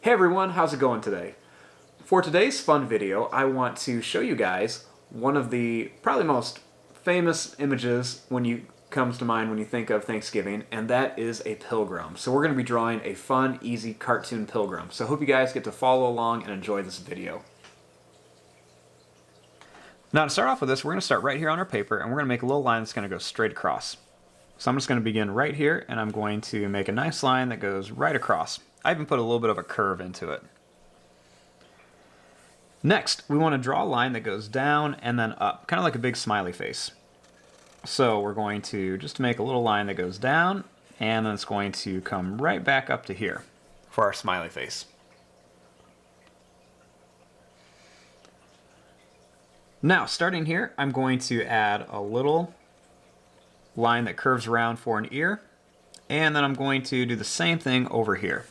Hey everyone, how's it going today? For today's fun video, I want to show you guys one of the probably most famous images comes to mind when you think of Thanksgiving, and that is a pilgrim. So we're going to be drawing a fun, easy cartoon pilgrim. So I hope you guys get to follow along and enjoy this video. Now to start off with this, we're going to start right here on our paper, and we're going to make a little line that's going to go straight across. So I'm just going to begin right here, and I'm going to make a nice line that goes right across. I even put a little bit of a curve into it. Next, we want to draw a line that goes down and then up, kind of like a big smiley face. So we're going to just make a little line that goes down, and then it's going to come right back up to here for our smiley face. Now, starting here, I'm going to add a little line that curves around for an ear, and then I'm going to do the same thing over here.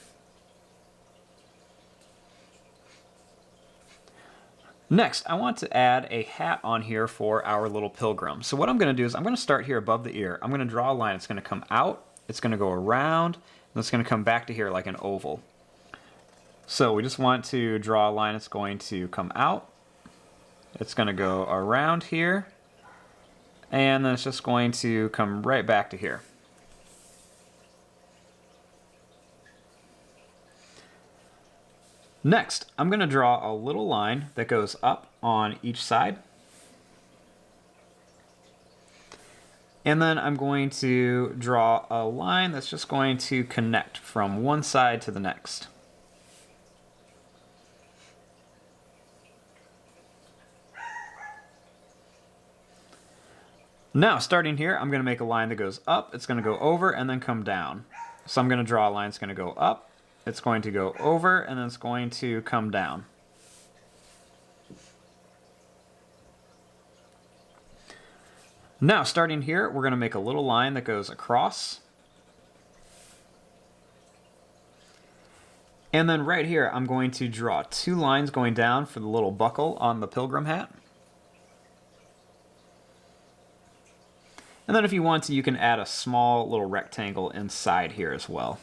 Next, I want to add a hat on here for our little pilgrim. So what I'm going to do is I'm going to start here above the ear. I'm going to draw a line. It's going to come out, it's going to go around, and it's going to come back to here like an oval. So we just want to draw a line that's going to come out, it's going to go around here, and then it's just going to come right back to here. Next, I'm going to draw a little line that goes up on each side. And then I'm going to draw a line that's just going to connect from one side to the next. Now, starting here, I'm going to make a line that goes up, it's going to go over, and then come down. So I'm going to draw a line that's going to go up, it's going to go over, and then it's going to come down. Now, starting here, we're going to make a little line that goes across. And then right here, I'm going to draw two lines going down for the little buckle on the pilgrim hat. And then if you want to, you can add a small little rectangle inside here as well.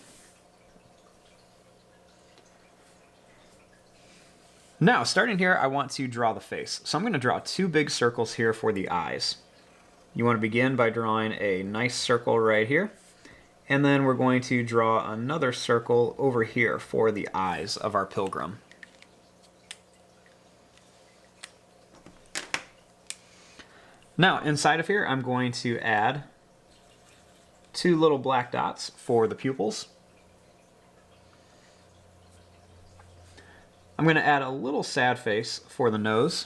Now, starting here, I want to draw the face. So I'm going to draw two big circles here for the eyes. You want to begin by drawing a nice circle right here. And then we're going to draw another circle over here for the eyes of our pilgrim. Now, inside of here, I'm going to add two little black dots for the pupils. I'm going to add a little sad face for the nose.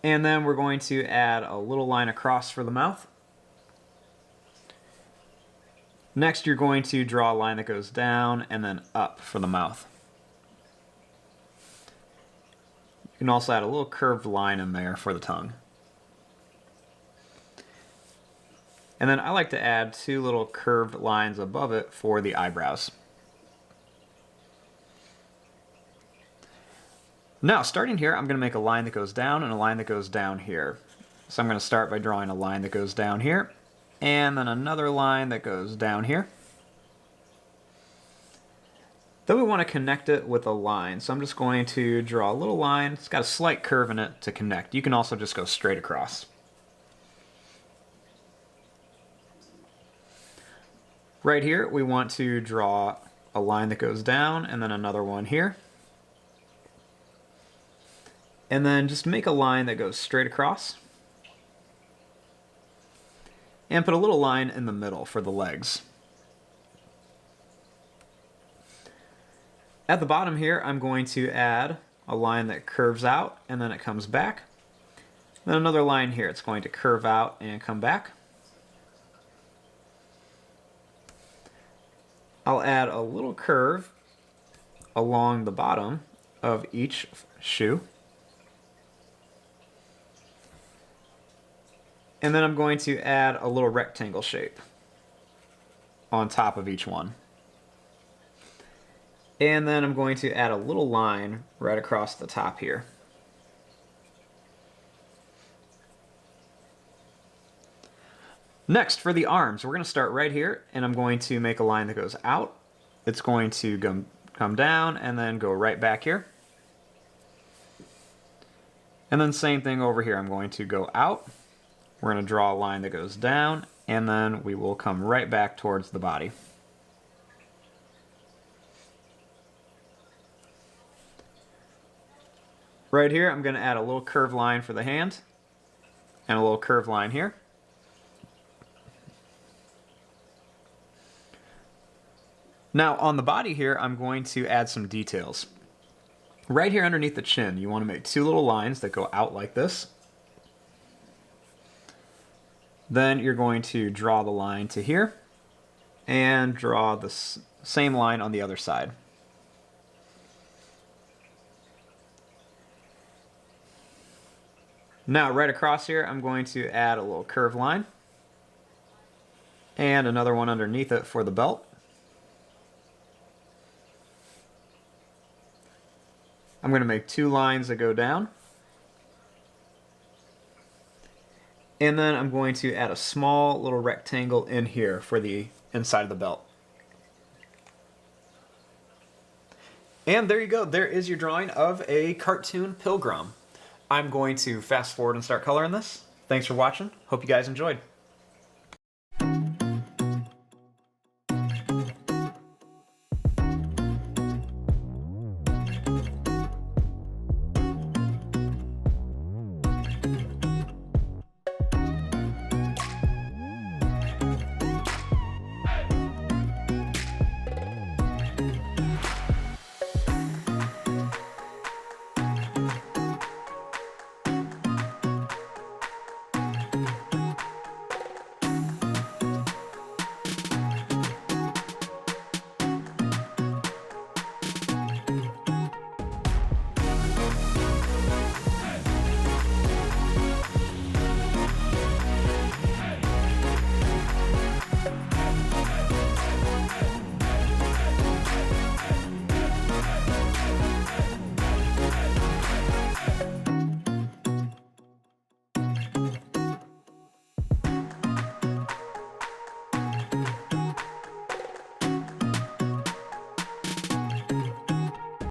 And then we're going to add a little line across for the mouth. Next, you're going to draw a line that goes down and then up for the mouth. You can also add a little curved line in there for the tongue. And then I like to add two little curved lines above it for the eyebrows. Now, starting here, I'm going to make a line that goes down and a line that goes down here. So I'm going to start by drawing a line that goes down here, and then another line that goes down here. Then we want to connect it with a line, so I'm just going to draw a little line. It's got a slight curve in it to connect. You can also just go straight across. Right here, we want to draw a line that goes down, and then another one here. And then just make a line that goes straight across. And put a little line in the middle for the legs. At the bottom here, I'm going to add a line that curves out and then it comes back. Then another line here, it's going to curve out and come back. I'll add a little curve along the bottom of each shoe. And then I'm going to add a little rectangle shape on top of each one. And then I'm going to add a little line right across the top here. Next, for the arms, we're going to start right here, and I'm going to make a line that goes out it's going to come down and then go right back here. And then same thing over here. I'm going to go out. We're going to draw a line that goes down, and then we will come right back towards the body. Right here, I'm going to add a little curved line for the hand, and a little curved line here. Now on the body here, I'm going to add some details. Right here underneath the chin, you want to make 2 little lines that go out like this. Then you're going to draw the line to here, and draw the same line on the other side. Now right across here, I'm going to add a little curved line, and another one underneath it for the belt. I'm going to make 2 lines that go down. And then I'm going to add a small little rectangle in here for the inside of the belt. And there you go. There is your drawing of a cartoon pilgrim. I'm going to fast forward and start coloring this. Thanks for watching. Hope you guys enjoyed.